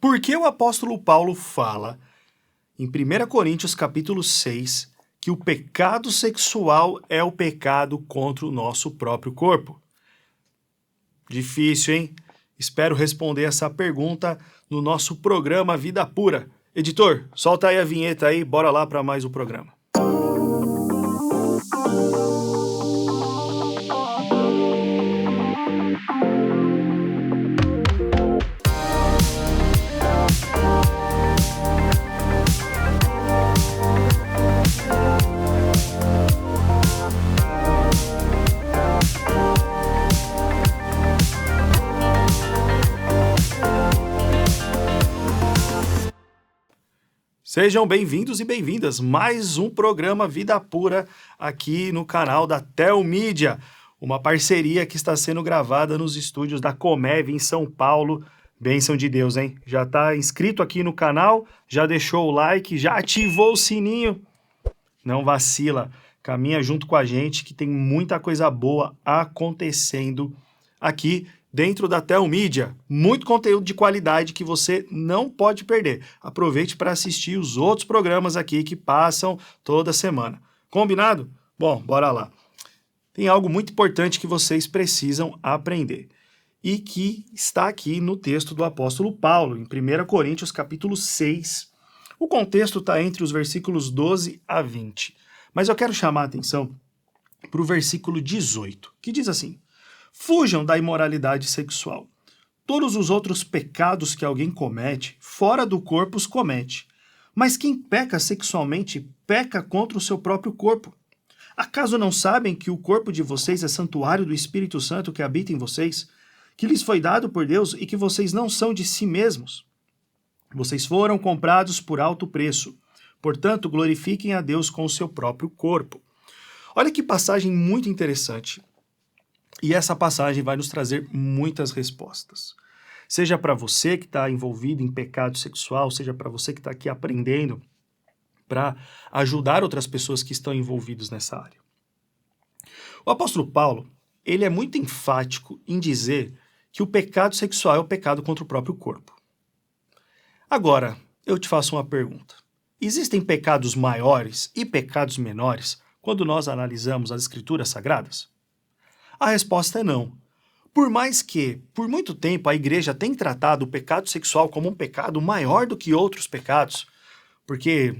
Por que o apóstolo Paulo fala em 1 Coríntios capítulo 6 que o pecado sexual é o pecado contra o nosso próprio corpo? Difícil, hein? Espero responder essa pergunta no nosso programa Vida Pura. Editor, solta aí a vinheta aí, bora lá para mais um programa. Sejam bem-vindos e bem-vindas, mais um programa Vida Pura aqui no canal da Tel Mídia, uma parceria que está sendo gravada nos estúdios da Comev em São Paulo. Bênção de Deus, hein? Já está inscrito aqui no canal, já deixou o like, já ativou o sininho? Não vacila, caminha junto com a gente que tem muita coisa boa acontecendo aqui dentro da Tel Mídia, muito conteúdo de qualidade que você não pode perder. Aproveite para assistir os outros programas aqui que passam toda semana. Combinado? Bom, bora lá. Tem algo muito importante que vocês precisam aprender e que está aqui no texto do apóstolo Paulo, em 1 Coríntios capítulo 6. O contexto está entre os versículos 12 a 20, mas eu quero chamar a atenção para o versículo 18, que diz assim: fujam da imoralidade sexual. Todos os outros pecados que alguém comete, fora do corpo os comete. Mas quem peca sexualmente, peca contra o seu próprio corpo. Acaso não sabem que o corpo de vocês é santuário do Espírito Santo que habita em vocês, que lhes foi dado por Deus e que vocês não são de si mesmos? Vocês foram comprados por alto preço. Portanto, glorifiquem a Deus com o seu próprio corpo. Olha que passagem muito interessante. E essa passagem vai nos trazer muitas respostas. Seja para você que está envolvido em pecado sexual, seja para você que está aqui aprendendo para ajudar outras pessoas que estão envolvidas nessa área. O apóstolo Paulo, ele é muito enfático em dizer que o pecado sexual é o pecado contra o próprio corpo. Agora, eu te faço uma pergunta. Existem pecados maiores e pecados menores quando nós analisamos as escrituras sagradas? A resposta é não. Por mais que, por muito tempo, a igreja tem tratado o pecado sexual como um pecado maior do que outros pecados, porque,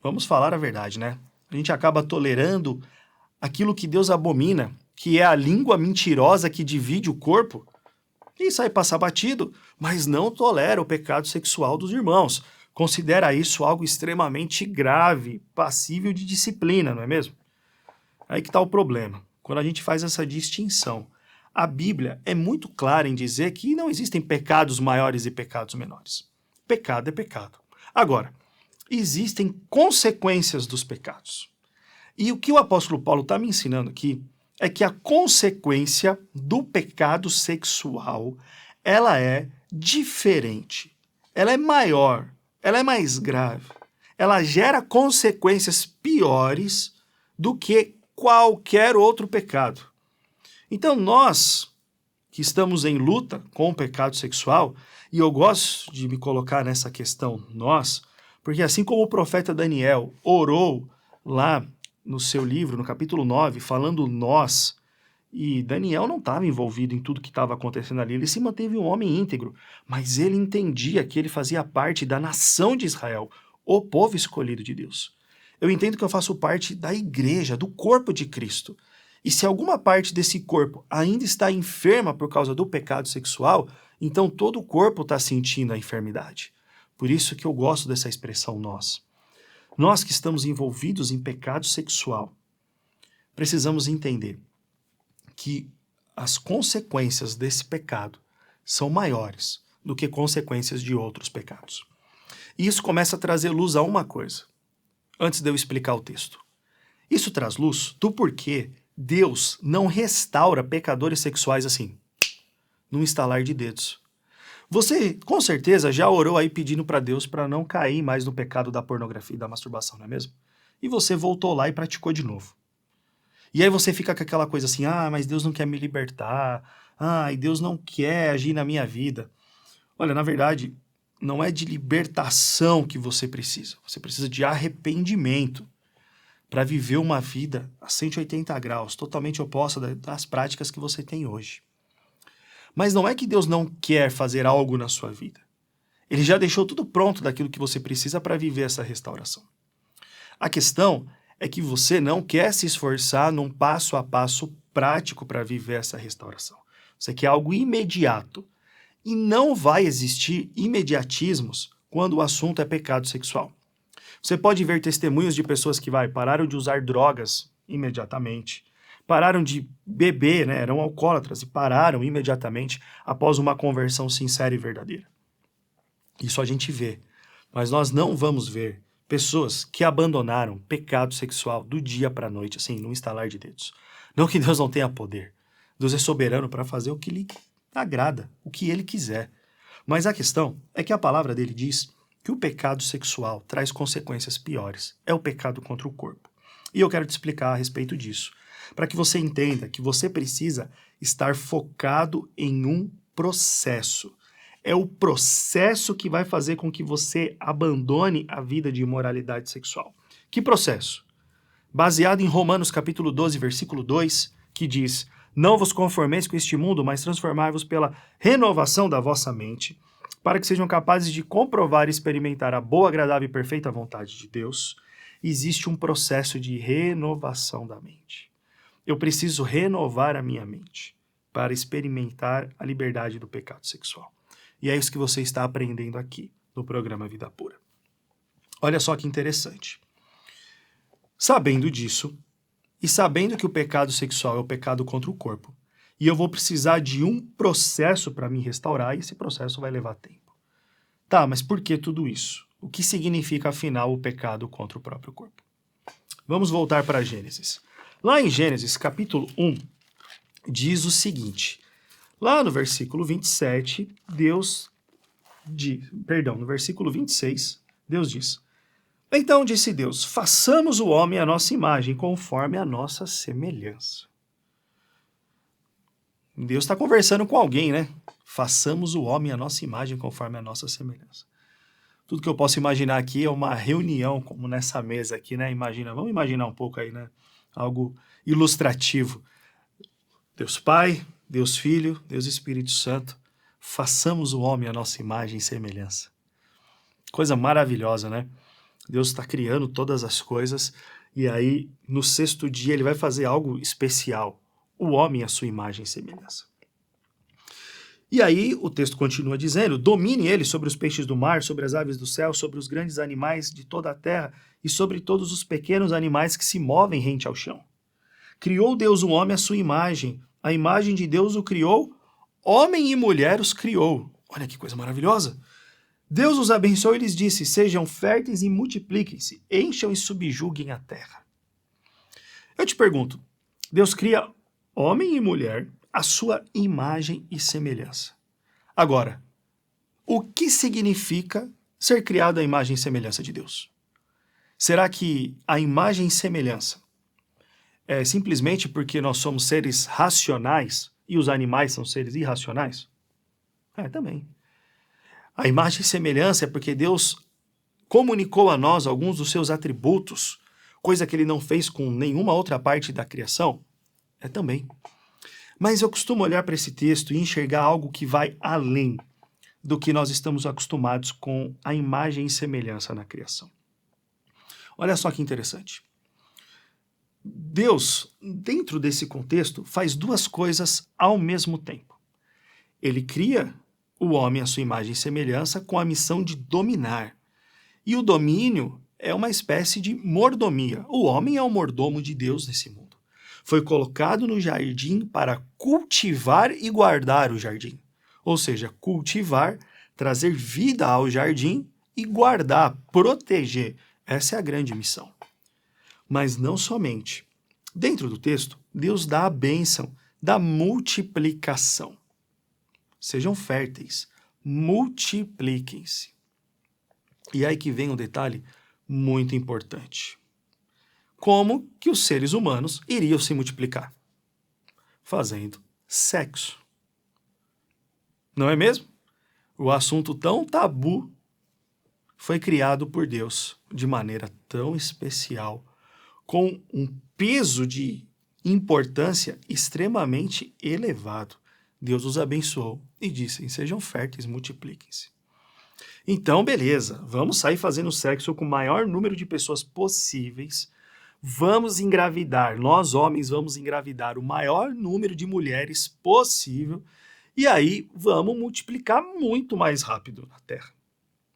vamos falar a verdade, né? A gente acaba tolerando aquilo que Deus abomina, que é a língua mentirosa que divide o corpo, e isso aí passa batido, mas não tolera o pecado sexual dos irmãos. Considera isso algo extremamente grave, passível de disciplina, não é mesmo? Aí que está o problema. Quando a gente faz essa distinção, a Bíblia é muito clara em dizer que não existem pecados maiores e pecados menores. Pecado é pecado. Agora, existem consequências dos pecados. E o que o apóstolo Paulo está me ensinando aqui é que a consequência do pecado sexual, ela é diferente, ela é maior, ela é mais grave, ela gera consequências piores do que qualquer outro pecado. Então nós que estamos em luta com o pecado sexual, e eu gosto de me colocar nessa questão nós, porque assim como o profeta Daniel orou lá no seu livro, no capítulo 9, falando nós, e Daniel não estava envolvido em tudo que estava acontecendo ali, ele se manteve um homem íntegro, mas ele entendia que ele fazia parte da nação de Israel, o povo escolhido de Deus. Eu entendo que eu faço parte da igreja, do corpo de Cristo. E se alguma parte desse corpo ainda está enferma por causa do pecado sexual, então todo o corpo está sentindo a enfermidade. Por isso que eu gosto dessa expressão nós. Nós que estamos envolvidos em pecado sexual, precisamos entender que as consequências desse pecado são maiores do que consequências de outros pecados. E isso começa a trazer luz a uma coisa. Antes de eu explicar o texto. Isso traz luz do porquê Deus não restaura pecadores sexuais assim, num estalar de dedos. Você, com certeza, já orou aí pedindo para Deus para não cair mais no pecado da pornografia e da masturbação, não é mesmo? E você voltou lá e praticou de novo. E aí você fica com aquela coisa assim, mas Deus não quer me libertar, e Deus não quer agir na minha vida. Olha, na verdade, não é de libertação que você precisa. Você precisa de arrependimento para viver uma vida a 180 graus, totalmente oposta das práticas que você tem hoje. Mas não é que Deus não quer fazer algo na sua vida. Ele já deixou tudo pronto daquilo que você precisa para viver essa restauração. A questão é que você não quer se esforçar num passo a passo prático para viver essa restauração. Você quer algo imediato. E não vai existir imediatismos quando o assunto é pecado sexual. Você pode ver testemunhos de pessoas que pararam de usar drogas imediatamente, pararam de beber, eram alcoólatras e pararam imediatamente após uma conversão sincera e verdadeira. Isso a gente vê, mas nós não vamos ver pessoas que abandonaram pecado sexual do dia para a noite, assim, num estalar de dedos. Não que Deus não tenha poder. Deus é soberano para fazer o que lhe agrada, o que ele quiser. Mas a questão é que a palavra dele diz que o pecado sexual traz consequências piores. É o pecado contra o corpo. E eu quero te explicar a respeito disso, para que você entenda que você precisa estar focado em um processo. É o processo que vai fazer com que você abandone a vida de imoralidade sexual. Que processo? Baseado em Romanos capítulo 12, versículo 2, que diz: não vos conformeis com este mundo, mas transformai-vos pela renovação da vossa mente, para que sejam capazes de comprovar e experimentar a boa, agradável e perfeita vontade de Deus. Existe um processo de renovação da mente. Eu preciso renovar a minha mente para experimentar a liberdade do pecado sexual. E é isso que você está aprendendo aqui no programa Vida Pura. Olha só que interessante. Sabendo disso, e sabendo que o pecado sexual é o pecado contra o corpo, e eu vou precisar de um processo para me restaurar, e esse processo vai levar tempo. Tá, mas por que tudo isso? O que significa, afinal, o pecado contra o próprio corpo? Vamos voltar para Gênesis. Lá em Gênesis, capítulo 1, diz o seguinte. Lá no versículo 27, no versículo 26, Deus diz: então disse Deus, façamos o homem à nossa imagem, conforme a nossa semelhança. Deus está conversando com alguém, né? Façamos o homem à nossa imagem, conforme a nossa semelhança. Tudo que eu posso imaginar aqui é uma reunião, como nessa mesa aqui, né? Vamos imaginar um pouco aí, né? Algo ilustrativo. Deus Pai, Deus Filho, Deus Espírito Santo, façamos o homem à nossa imagem e semelhança. Coisa maravilhosa, né? Deus está criando todas as coisas e aí no sexto dia ele vai fazer algo especial. O homem à sua imagem e semelhança. E aí o texto continua dizendo, domine ele sobre os peixes do mar, sobre as aves do céu, sobre os grandes animais de toda a terra e sobre todos os pequenos animais que se movem rente ao chão. Criou Deus o homem à sua imagem, a imagem de Deus o criou, homem e mulher os criou. Olha que coisa maravilhosa. Deus os abençoou e lhes disse, sejam férteis e multipliquem-se, encham e subjuguem a terra. Eu te pergunto, Deus cria homem e mulher à sua imagem e semelhança. Agora, o que significa ser criado à imagem e semelhança de Deus? Será que a imagem e semelhança é simplesmente porque nós somos seres racionais e os animais são seres irracionais? Também. A imagem e semelhança é porque Deus comunicou a nós alguns dos seus atributos, coisa que ele não fez com nenhuma outra parte da criação? Também. Mas eu costumo olhar para esse texto e enxergar algo que vai além do que nós estamos acostumados com a imagem e semelhança na criação. Olha só que interessante. Deus, dentro desse contexto, faz duas coisas ao mesmo tempo. Ele cria o homem à sua imagem e semelhança com a missão de dominar. E o domínio é uma espécie de mordomia. O homem é o mordomo de Deus nesse mundo. Foi colocado no jardim para cultivar e guardar o jardim. Ou seja, cultivar, trazer vida ao jardim e guardar, proteger. Essa é a grande missão. Mas não somente. Dentro do texto, Deus dá a bênção da multiplicação. Sejam férteis, multipliquem-se. E aí que vem um detalhe muito importante. Como que os seres humanos iriam se multiplicar? Fazendo sexo. Não é mesmo? o assunto tão tabu foi criado por Deus de maneira tão especial, com um peso de importância extremamente elevado. Deus os abençoou e disse: sejam férteis, multipliquem-se. Então, beleza, vamos sair fazendo sexo com o maior número de pessoas possíveis, vamos engravidar, nós homens vamos engravidar o maior número de mulheres possível, e aí vamos multiplicar muito mais rápido na Terra.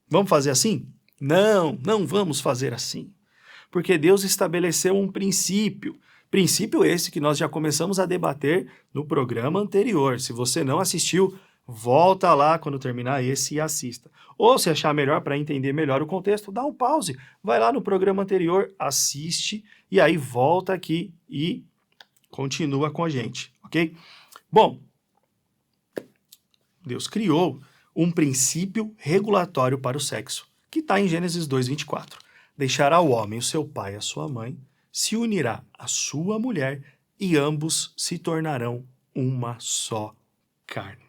Vamos fazer assim? Não, não vamos fazer assim. Porque Deus estabeleceu um princípio esse que nós já começamos a debater no programa anterior. Se você não assistiu, volta lá quando terminar esse e assista. Ou se achar melhor para entender melhor o contexto, dá um pause, vai lá no programa anterior, assiste e aí volta aqui e continua com a gente, ok? Bom, Deus criou um princípio regulatório para o sexo, que está em Gênesis 2:24. Deixará o homem o seu pai e a sua mãe, se unirá à sua mulher e ambos se tornarão uma só carne.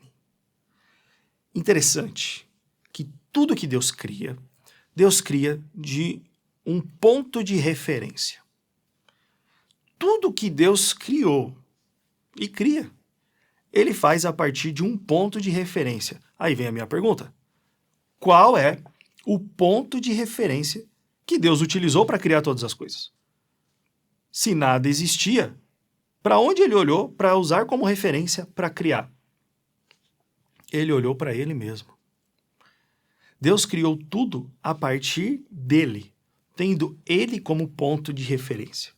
Interessante que tudo que Deus cria de um ponto de referência. Tudo que Deus criou e cria, ele faz a partir de um ponto de referência. Aí vem a minha pergunta. Qual é o ponto de referência que Deus utilizou para criar todas as coisas? Se nada existia, para onde ele olhou para usar como referência para criar? Ele olhou para ele mesmo. Deus criou tudo a partir dele, tendo ele como ponto de referência.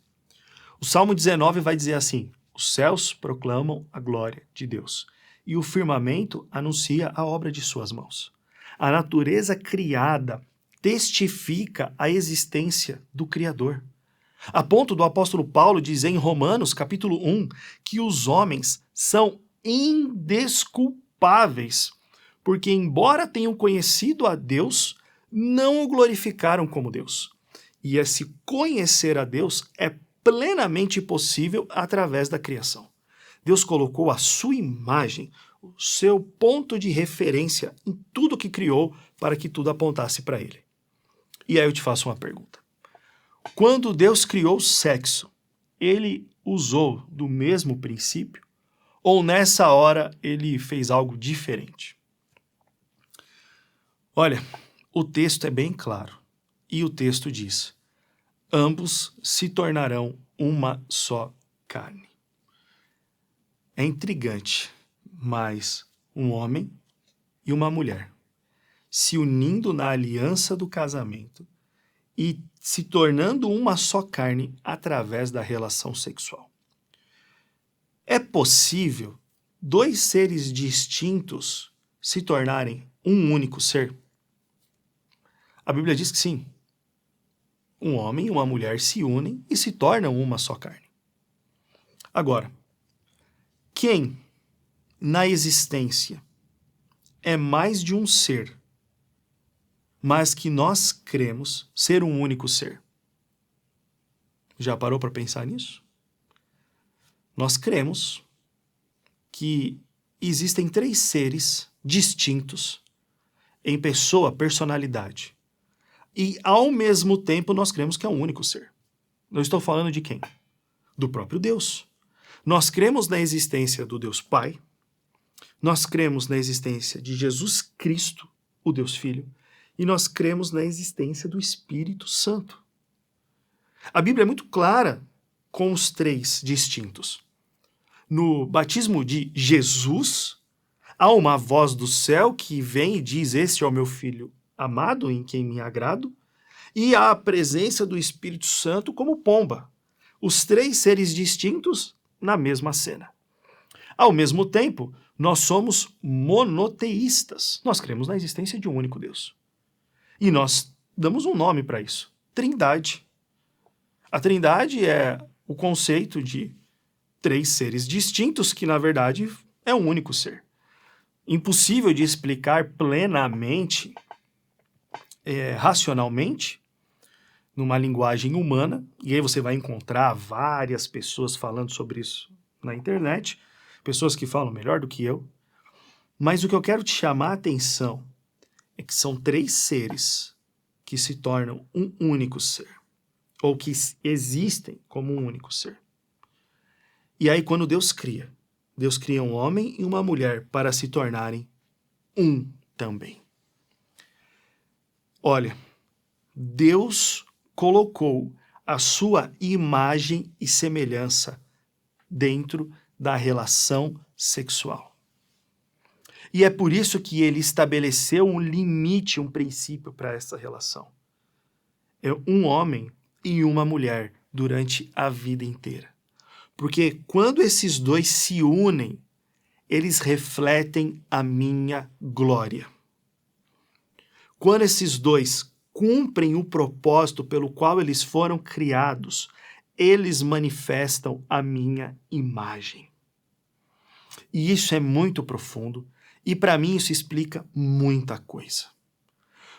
O Salmo 19 vai dizer assim: os céus proclamam a glória de Deus, e o firmamento anuncia a obra de suas mãos. A natureza criada testifica a existência do Criador. A ponto do apóstolo Paulo dizer em Romanos, capítulo 1, que os homens são indesculpáveis, porque embora tenham conhecido a Deus, não o glorificaram como Deus. E esse conhecer a Deus é plenamente possível através da criação. Deus colocou a sua imagem, o seu ponto de referência em tudo que criou para que tudo apontasse para ele. E aí eu te faço uma pergunta. Quando Deus criou o sexo, ele usou do mesmo princípio? Ou nessa hora ele fez algo diferente? Olha, o texto é bem claro. E o texto diz: ambos se tornarão uma só carne. É intrigante, mas um homem e uma mulher se unindo na aliança do casamento e se tornando uma só carne através da relação sexual. É possível dois seres distintos se tornarem um único ser? A Bíblia diz que sim. Um homem e uma mulher se unem e se tornam uma só carne. Agora, quem na existência é mais de um ser, mas que nós cremos ser um único ser? Já parou para pensar nisso? Nós cremos que existem três seres distintos em pessoa, personalidade. E, ao mesmo tempo, nós cremos que é um único ser. Eu estou falando de quem? Do próprio Deus. Nós cremos na existência do Deus Pai, nós cremos na existência de Jesus Cristo, o Deus Filho, e nós cremos na existência do Espírito Santo. A Bíblia é muito clara com os três distintos. No batismo de Jesus, há uma voz do céu que vem e diz: este é o meu Filho amado, em quem me agrado, e há a presença do Espírito Santo como pomba. Os três seres distintos na mesma cena. Ao mesmo tempo, nós somos monoteístas. Nós cremos na existência de um único Deus. E nós damos um nome para isso: Trindade. A Trindade é o conceito de três seres distintos que, na verdade, é um único ser. Impossível de explicar plenamente, racionalmente, numa linguagem humana, e aí você vai encontrar várias pessoas falando sobre isso na internet, pessoas que falam melhor do que eu, Mas o que eu quero te chamar a atenção é que são 3 seres que se tornam um único ser, ou que existem como um único ser. E aí, quando Deus cria um homem e uma mulher para se tornarem um também. Olha, Deus colocou a sua imagem e semelhança dentro da relação sexual. E é por isso que ele estabeleceu um limite, um princípio para essa relação. É um homem e uma mulher durante a vida inteira. Porque quando esses dois se unem, eles refletem a minha glória. Quando esses dois cumprem o propósito pelo qual eles foram criados, eles manifestam a minha imagem. E isso é muito profundo, e para mim isso explica muita coisa.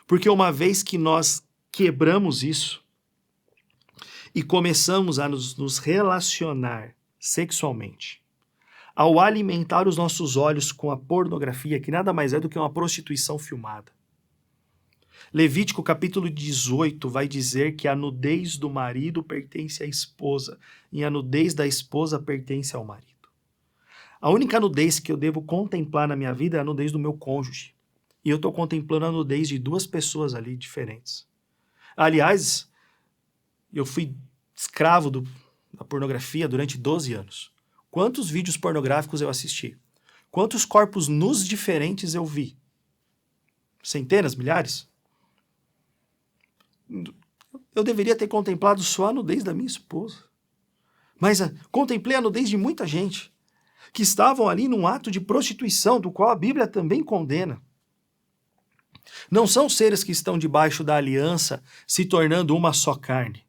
Porque uma vez que nós quebramos isso e começamos a nos relacionar sexualmente, ao alimentar os nossos olhos com a pornografia, que nada mais é do que uma prostituição filmada. Levítico capítulo 18 vai dizer que a nudez do marido pertence à esposa e a nudez da esposa pertence ao marido. A única nudez que eu devo contemplar na minha vida é a nudez do meu cônjuge. E eu estou contemplando a nudez de 2 pessoas ali diferentes. Aliás, eu fui escravo da pornografia durante 12 anos. Quantos vídeos pornográficos eu assisti? Quantos corpos nus diferentes eu vi? Centenas, milhares? Eu deveria ter contemplado só a nudez da minha esposa. Mas contemplei a nudez de muita gente que estavam ali num ato de prostituição, do qual a Bíblia também condena. Não são seres que estão debaixo da aliança se tornando uma só carne.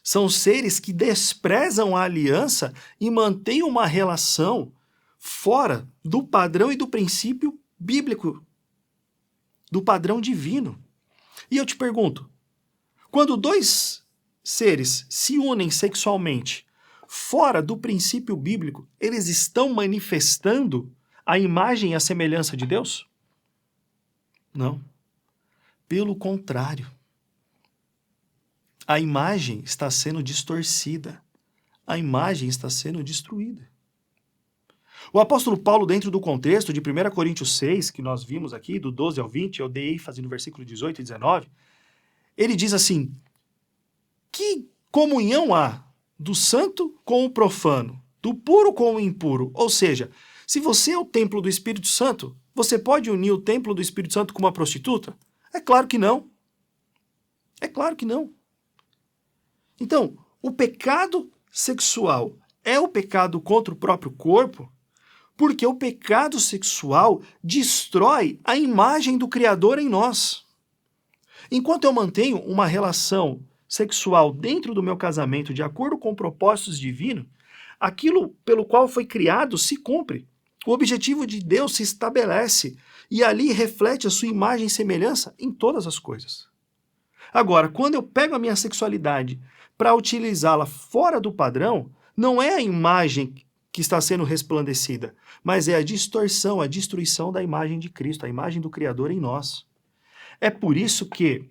São seres que desprezam a aliança e mantêm uma relação fora do padrão e do princípio bíblico, do padrão divino. E eu te pergunto, quando 2 seres se unem sexualmente fora do princípio bíblico, eles estão manifestando a imagem e a semelhança de Deus? Não. Pelo contrário. A imagem está sendo distorcida. A imagem está sendo destruída. O apóstolo Paulo, dentro do contexto de 1 Coríntios 6, que nós vimos aqui, do 12 ao 20, eu dei ênfase no versículo 18 e 19, ele diz assim, que comunhão há do santo com o profano, do puro com o impuro? Ou seja, se você é o templo do Espírito Santo, você pode unir o templo do Espírito Santo com uma prostituta? É claro que não. É claro que não. Então, o pecado sexual é o pecado contra o próprio corpo, porque o pecado sexual destrói a imagem do Criador em nós. Enquanto eu mantenho uma relação sexual dentro do meu casamento de acordo com propósitos divinos, aquilo pelo qual foi criado se cumpre. O objetivo de Deus se estabelece e ali reflete a sua imagem e semelhança em todas as coisas. Agora, quando eu pego a minha sexualidade para utilizá-la fora do padrão, não é a imagem que está sendo resplandecida, mas é a distorção, a destruição da imagem de Cristo, a imagem do Criador em nós. É por isso que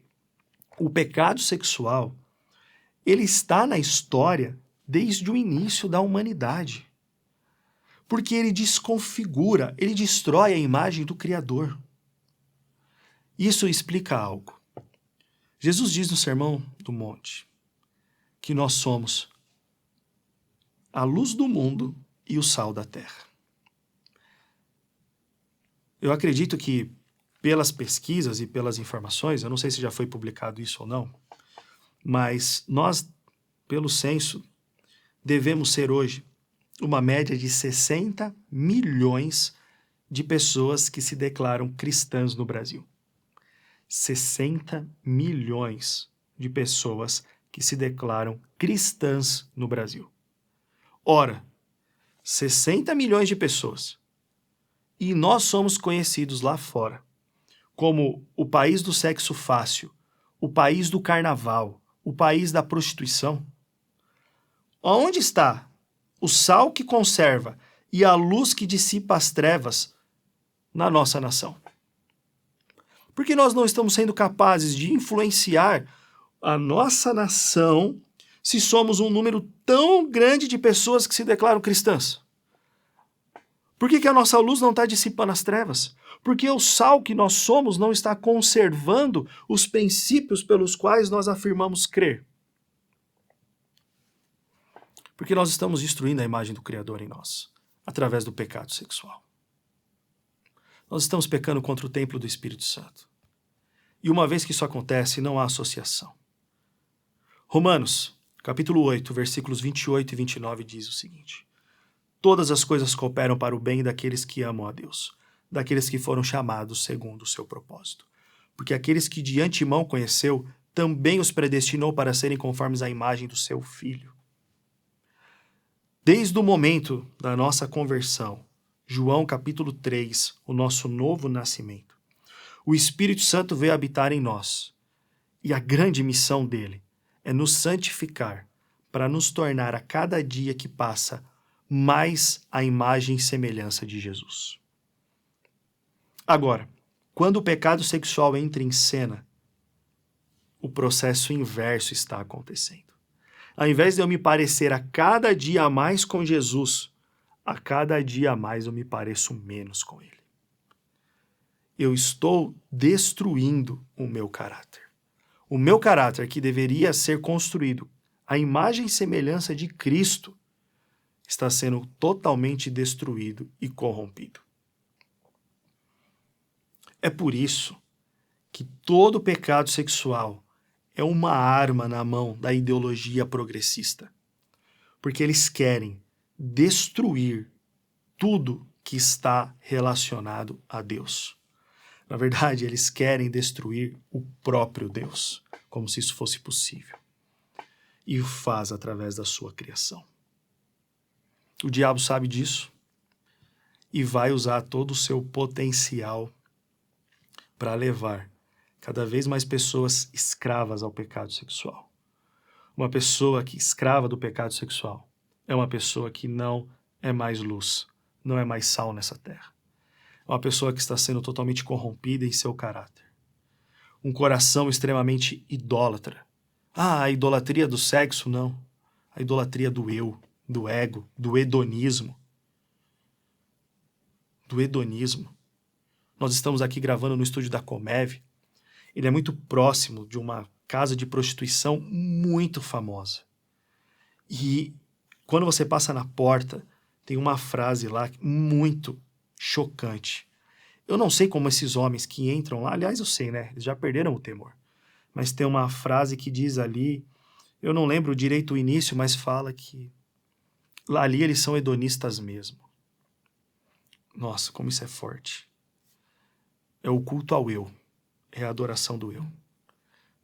o pecado sexual, ele está na história desde o início da humanidade. Porque ele desconfigura, ele destrói a imagem do Criador. Isso explica algo. Jesus diz no Sermão do Monte que nós somos a luz do mundo e o sal da terra. Eu acredito que, pelas pesquisas e pelas informações, eu não sei se já foi publicado isso ou não, mas nós, pelo censo, devemos ser hoje uma média de 60 milhões de pessoas que se declaram cristãs no Brasil. 60 milhões de pessoas que se declaram cristãs no Brasil. Ora, 60 milhões de pessoas. E nós somos conhecidos lá fora como o país do sexo fácil, o país do carnaval, o país da prostituição. Onde está o sal que conserva e a luz que dissipa as trevas na nossa nação? Por que nós não estamos sendo capazes de influenciar a nossa nação se somos um número tão grande de pessoas que se declaram cristãs? Por que a nossa luz não está dissipando as trevas? Porque o sal que nós somos não está conservando os princípios pelos quais nós afirmamos crer? Porque nós estamos destruindo a imagem do Criador em nós, através do pecado sexual. Nós estamos pecando contra o templo do Espírito Santo. E uma vez que isso acontece, não há associação. Romanos, capítulo 8, versículos 28 e 29 diz o seguinte: todas as coisas cooperam para o bem daqueles que amam a Deus, daqueles que foram chamados segundo o seu propósito. Porque aqueles que de antemão conheceu, também os predestinou para serem conformes à imagem do seu Filho. Desde o momento da nossa conversão, João capítulo 3, o nosso novo nascimento, o Espírito Santo veio habitar em nós. E a grande missão dele é nos santificar para nos tornar a cada dia que passa mais a imagem e semelhança de Jesus. Agora, quando o pecado sexual entra em cena, o processo inverso está acontecendo. Ao invés de eu me parecer a cada dia mais com Jesus, a cada dia mais eu me pareço menos com Ele. Eu estou destruindo o meu caráter. O meu caráter, que deveria ser construído à imagem e semelhança de Cristo, está sendo totalmente destruído e corrompido. É por isso que todo pecado sexual é uma arma na mão da ideologia progressista. Porque eles querem destruir tudo que está relacionado a Deus. Na verdade, eles querem destruir o próprio Deus, como se isso fosse possível. E o faz através da sua criação. O diabo sabe disso e vai usar todo o seu potencial para levar cada vez mais pessoas escravas ao pecado sexual. Uma pessoa que escrava do pecado sexual é uma pessoa que não é mais luz, não é mais sal nessa terra. É uma pessoa que está sendo totalmente corrompida em seu caráter. Um coração extremamente idólatra. A idolatria do sexo, não. A idolatria do eu, do ego, do hedonismo. Do hedonismo. Nós estamos aqui gravando no estúdio da Comev. Ele é muito próximo de uma casa de prostituição muito famosa. E quando você passa na porta, tem uma frase lá muito chocante. Eu não sei como esses homens que entram lá, aliás eu sei, né? Eles já perderam o temor. Mas tem uma frase que diz ali, eu não lembro direito o início, mas fala que lá ali eles são hedonistas mesmo. Nossa, como isso é forte. É o culto ao eu. É a adoração do eu.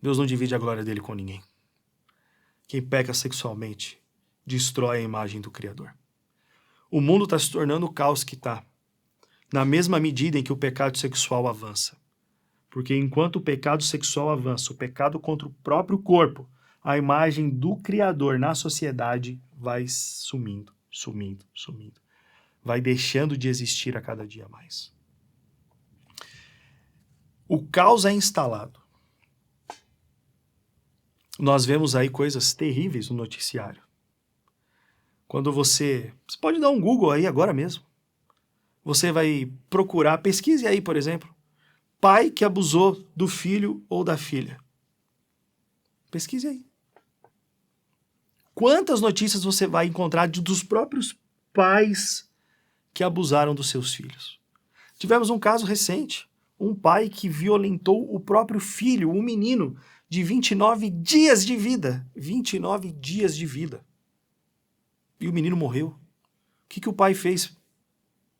Deus não divide a glória dele com ninguém. Quem peca sexualmente destrói a imagem do Criador. O mundo está se tornando o caos que está, na mesma medida em que o pecado sexual avança. Porque enquanto o pecado sexual avança, o pecado contra o próprio corpo, a imagem do Criador na sociedade vai sumindo, sumindo, sumindo. Vai deixando de existir a cada dia mais. O caos é instalado. Nós vemos aí coisas terríveis no noticiário. Quando você pode dar um Google aí agora mesmo. Você vai procurar, pesquise aí, por exemplo, pai que abusou do filho ou da filha. Pesquise aí. Quantas notícias você vai encontrar dos próprios pais que abusaram dos seus filhos? Tivemos um caso recente. Um pai que violentou o próprio filho, um menino de 29 dias de vida. 29 dias de vida. E o menino morreu. O que o pai fez?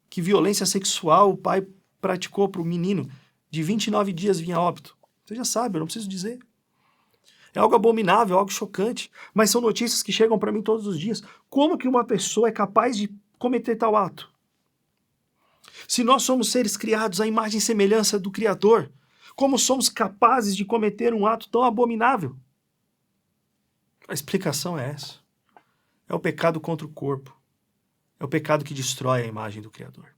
Que violência sexual o pai praticou para o menino de 29 dias vinha a óbito? Você já sabe, eu não preciso dizer. É algo abominável, algo chocante. Mas são notícias que chegam para mim todos os dias. Como que uma pessoa é capaz de cometer tal ato? Se nós somos seres criados à imagem e semelhança do Criador, como somos capazes de cometer um ato tão abominável? A explicação é essa. É o pecado contra o corpo. É o pecado que destrói a imagem do Criador.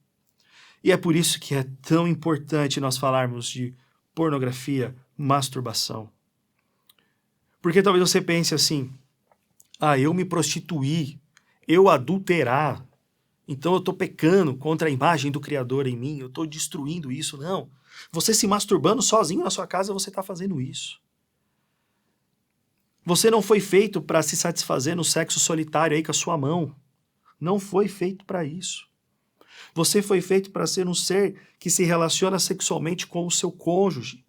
E é por isso que é tão importante nós falarmos de pornografia, masturbação. Porque talvez você pense assim, eu me prostituí, eu adulterar, então eu estou pecando contra a imagem do Criador em mim, eu estou destruindo isso. Não. Você se masturbando sozinho na sua casa, você está fazendo isso. Você não foi feito para se satisfazer no sexo solitário aí com a sua mão. Não foi feito para isso. Você foi feito para ser um ser que se relaciona sexualmente com o seu cônjuge.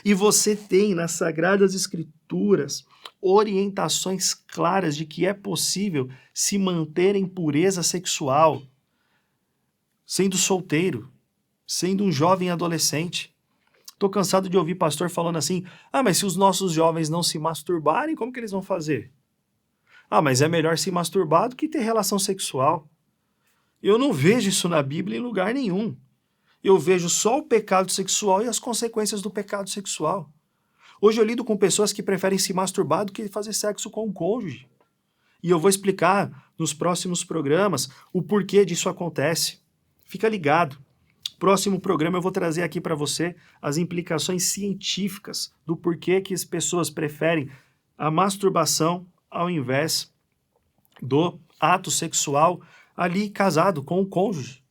E você tem nas Sagradas Escrituras orientações claras de que é possível se manter em pureza sexual, sendo solteiro, sendo um jovem adolescente. Estou cansado de ouvir pastor falando assim, mas se os nossos jovens não se masturbarem, como que eles vão fazer? Mas é melhor se masturbar do que ter relação sexual. Eu não vejo isso na Bíblia em lugar nenhum. Eu vejo só o pecado sexual e as consequências do pecado sexual. Hoje eu lido com pessoas que preferem se masturbar do que fazer sexo com o cônjuge. E eu vou explicar nos próximos programas o porquê disso acontece. Fica ligado. Próximo programa eu vou trazer aqui para você as implicações científicas do porquê que as pessoas preferem a masturbação ao invés do ato sexual ali casado com o cônjuge.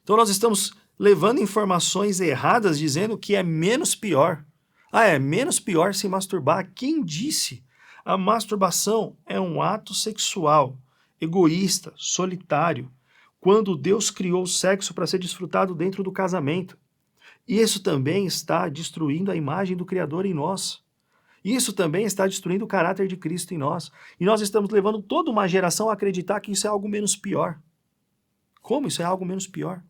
Então nós estamos levando informações erradas dizendo que é menos pior. É menos pior se masturbar. Quem disse? A masturbação é um ato sexual, egoísta, solitário, quando Deus criou o sexo para ser desfrutado dentro do casamento. E isso também está destruindo a imagem do Criador em nós. Isso também está destruindo o caráter de Cristo em nós. E nós estamos levando toda uma geração a acreditar que isso é algo menos pior. Como isso é algo menos pior?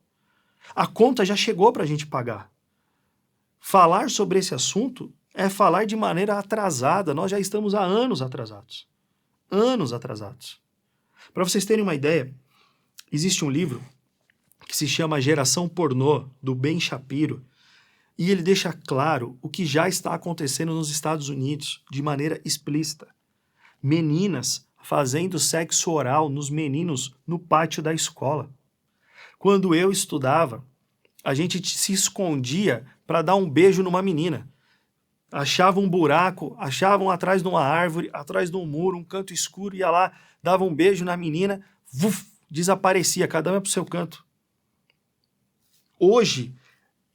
A conta já chegou para a gente pagar. Falar sobre esse assunto é falar de maneira atrasada. Nós já estamos há anos atrasados. Anos atrasados. Para vocês terem uma ideia, existe um livro que se chama Geração Pornô, do Ben Shapiro, e ele deixa claro o que já está acontecendo nos Estados Unidos de maneira explícita. Meninas fazendo sexo oral nos meninos no pátio da escola. Quando eu estudava, a gente se escondia para dar um beijo numa menina. Achava um buraco, achavam atrás de uma árvore, atrás de um muro, um canto escuro, ia lá, dava um beijo na menina, desaparecia, cada um ia para o seu canto. Hoje,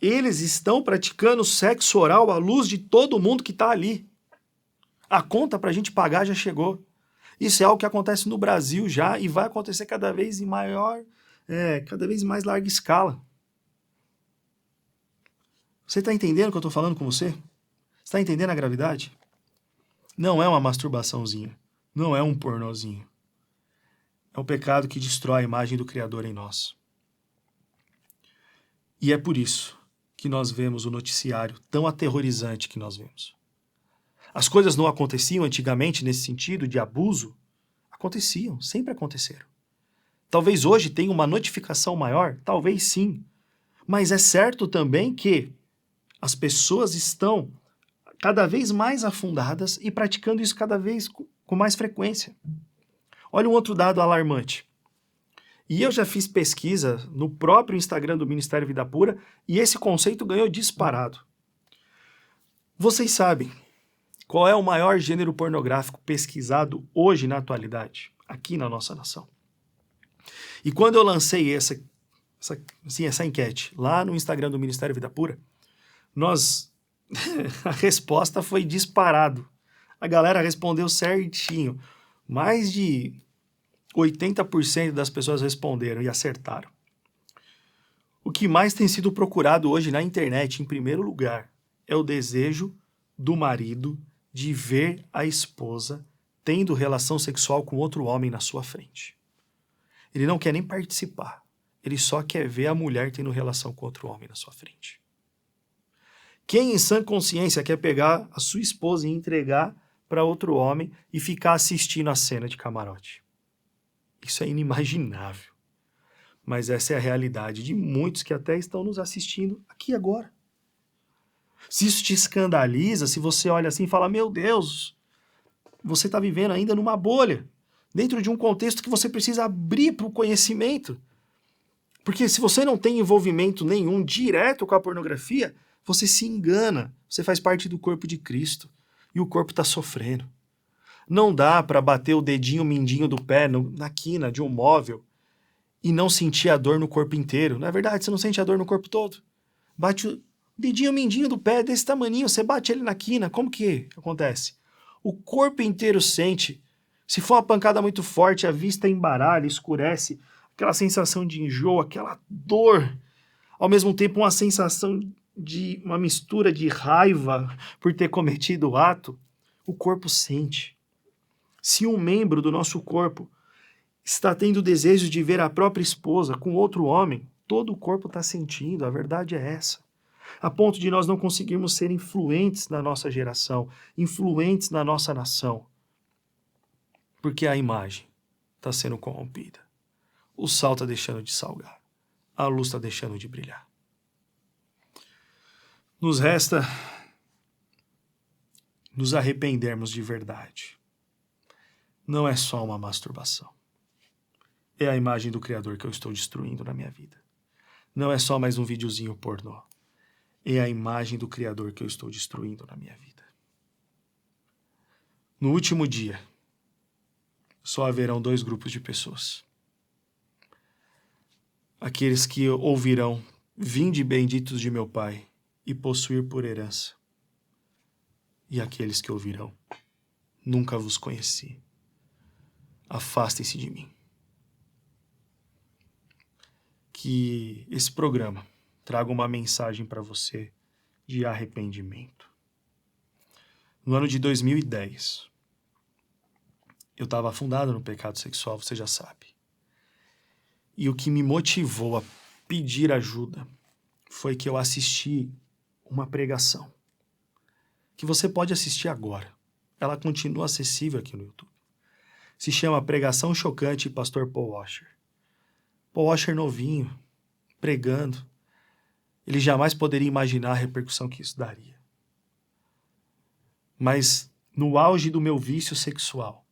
eles estão praticando sexo oral à luz de todo mundo que está ali. A conta para a gente pagar já chegou. Isso é algo que acontece no Brasil já e vai acontecer cada vez em cada vez mais larga escala. Você está entendendo o que eu estou falando com você? Você está entendendo a gravidade? Não é uma masturbaçãozinha. Não é um pornozinho. É um pecado que destrói a imagem do Criador em nós. E é por isso que nós vemos o noticiário tão aterrorizante que nós vemos. As coisas não aconteciam antigamente nesse sentido de abuso? Aconteciam, sempre aconteceram. Talvez hoje tenha uma notificação maior? Talvez sim. Mas é certo também que as pessoas estão cada vez mais afundadas e praticando isso cada vez com mais frequência. Olha um outro dado alarmante. E eu já fiz pesquisa no próprio Instagram do Ministério Vida Pura e esse conceito ganhou disparado. Vocês sabem qual é o maior gênero pornográfico pesquisado hoje na atualidade, aqui na nossa nação? E quando eu lancei essa enquete lá no Instagram do Ministério Vida Pura, a resposta foi disparado. A galera respondeu certinho. Mais de 80% das pessoas responderam e acertaram. O que mais tem sido procurado hoje na internet, em primeiro lugar, é o desejo do marido de ver a esposa tendo relação sexual com outro homem na sua frente. Ele não quer nem participar. Ele só quer ver a mulher tendo relação com outro homem na sua frente. Quem em sã consciência quer pegar a sua esposa e entregar para outro homem e ficar assistindo a cena de camarote? Isso é inimaginável. Mas essa é a realidade de muitos que até estão nos assistindo aqui agora. Se isso te escandaliza, se você olha assim e fala, meu Deus, você está vivendo ainda numa bolha, dentro de um contexto que você precisa abrir para o conhecimento, Porque se você não tem envolvimento nenhum direto com a pornografia, você se engana. Você faz parte do corpo de Cristo e o corpo está sofrendo. Não dá para bater o dedinho mindinho do pé na quina de um móvel e não sentir a dor no corpo inteiro. Não é verdade? Você não sente a dor no corpo todo. Bate o dedinho mindinho do pé desse tamaninho, você bate ele na quina. Como que acontece? O corpo inteiro sente. Se for uma pancada muito forte, a vista embaralha, escurece, aquela sensação de enjoo, aquela dor, ao mesmo tempo uma sensação de uma mistura de raiva por ter cometido o ato, o corpo sente. Se um membro do nosso corpo está tendo desejo de ver a própria esposa com outro homem, todo o corpo está sentindo, a verdade é essa. A ponto de nós não conseguirmos ser influentes na nossa geração, influentes na nossa nação, porque a imagem está sendo corrompida. O sal está deixando de salgar, a luz está deixando de brilhar. Nos resta nos arrependermos de verdade. Não é só uma masturbação. É a imagem do Criador que eu estou destruindo na minha vida. Não é só mais um videozinho pornô. É a imagem do Criador que eu estou destruindo na minha vida. No último dia, só haverão 2 grupos de pessoas. Aqueles que ouvirão, vinde benditos de meu Pai, e possuir por herança. E aqueles que ouvirão, nunca vos conheci. Afastem-se de mim. Que esse programa traga uma mensagem para você de arrependimento. No ano de 2010, eu estava afundado no pecado sexual, você já sabe. E o que me motivou a pedir ajuda foi que eu assisti uma pregação, que você pode assistir agora. Ela continua acessível aqui no YouTube. Se chama Pregação Chocante, Pastor Paul Washer. Paul Washer novinho, pregando. Ele jamais poderia imaginar a repercussão que isso daria. Mas, no auge do meu vício sexual,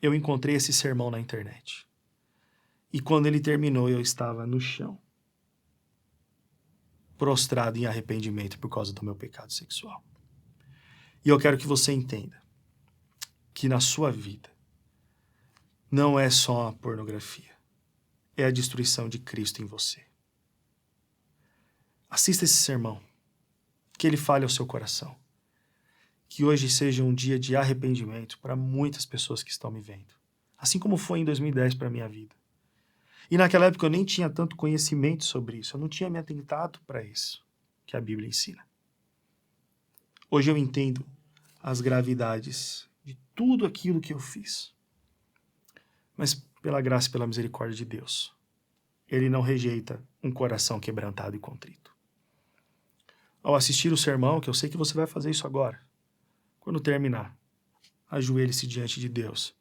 eu encontrei esse sermão na internet. E quando ele terminou, eu estava no chão, prostrado em arrependimento por causa do meu pecado sexual. E eu quero que você entenda que na sua vida não é só a pornografia, é a destruição de Cristo em você. Assista esse sermão, que ele fale ao seu coração. Que hoje seja um dia de arrependimento para muitas pessoas que estão me vendo. Assim como foi em 2010 para a minha vida. E naquela época eu nem tinha tanto conhecimento sobre isso, eu não tinha me atentado para isso que a Bíblia ensina. Hoje eu entendo as gravidades de tudo aquilo que eu fiz. Mas pela graça e pela misericórdia de Deus, Ele não rejeita um coração quebrantado e contrito. Ao assistir o sermão, que eu sei que você vai fazer isso agora, quando terminar, ajoelhe-se diante de Deus,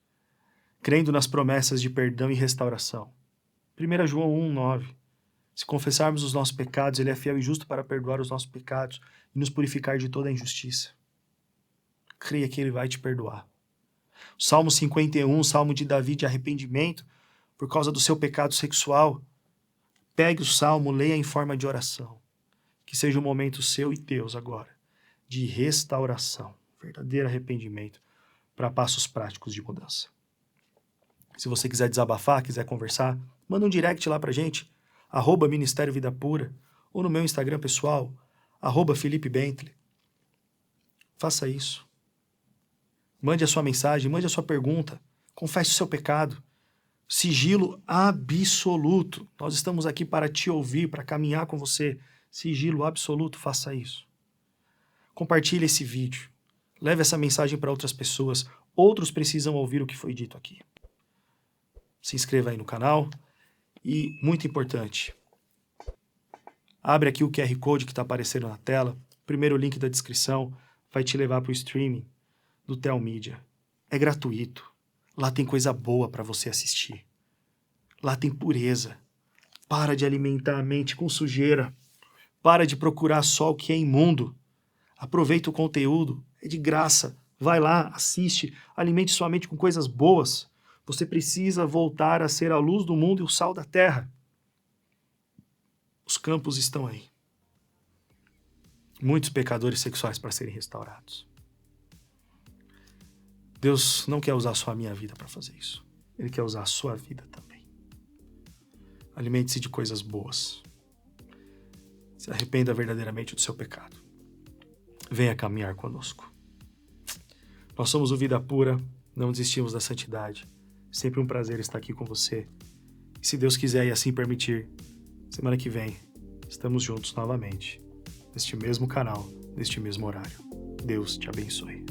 crendo nas promessas de perdão e restauração. 1 João 1,9. Se confessarmos os nossos pecados, Ele é fiel e justo para perdoar os nossos pecados e nos purificar de toda a injustiça. Creia que Ele vai te perdoar. O Salmo 51, Salmo de Davi de arrependimento, por causa do seu pecado sexual. Pegue o Salmo, leia em forma de oração. Que seja um momento seu e Deus agora, de restauração, verdadeiro arrependimento, para passos práticos de mudança. Se você quiser desabafar, quiser conversar, manda um direct lá pra gente, @Ministério Vida Pura, ou no meu Instagram pessoal, @Felipe Bentley. Faça isso. Mande a sua mensagem, mande a sua pergunta, confesse o seu pecado. Sigilo absoluto. Nós estamos aqui para te ouvir, para caminhar com você. Sigilo absoluto, faça isso. Compartilhe esse vídeo. Leve essa mensagem para outras pessoas. Outros precisam ouvir o que foi dito aqui. Se inscreva aí no canal. E, muito importante, abre aqui o QR Code que está aparecendo na tela. Primeiro link da descrição vai te levar para o streaming do Telmídia. É gratuito. Lá tem coisa boa para você assistir. Lá tem pureza. Para de alimentar a mente com sujeira. Para de procurar só o que é imundo. Aproveita o conteúdo. É de graça. Vai lá, assiste. Alimente sua mente com coisas boas. Você precisa voltar a ser a luz do mundo e o sal da terra. Os campos estão aí. Muitos pecadores sexuais para serem restaurados. Deus não quer usar só a minha vida para fazer isso. Ele quer usar a sua vida também. Alimente-se de coisas boas. Se arrependa verdadeiramente do seu pecado. Venha caminhar conosco. Nós somos o Vida Pura, não desistimos da santidade. Sempre um prazer estar aqui com você. E se Deus quiser e assim permitir, semana que vem, estamos juntos novamente, neste mesmo canal, neste mesmo horário. Deus te abençoe.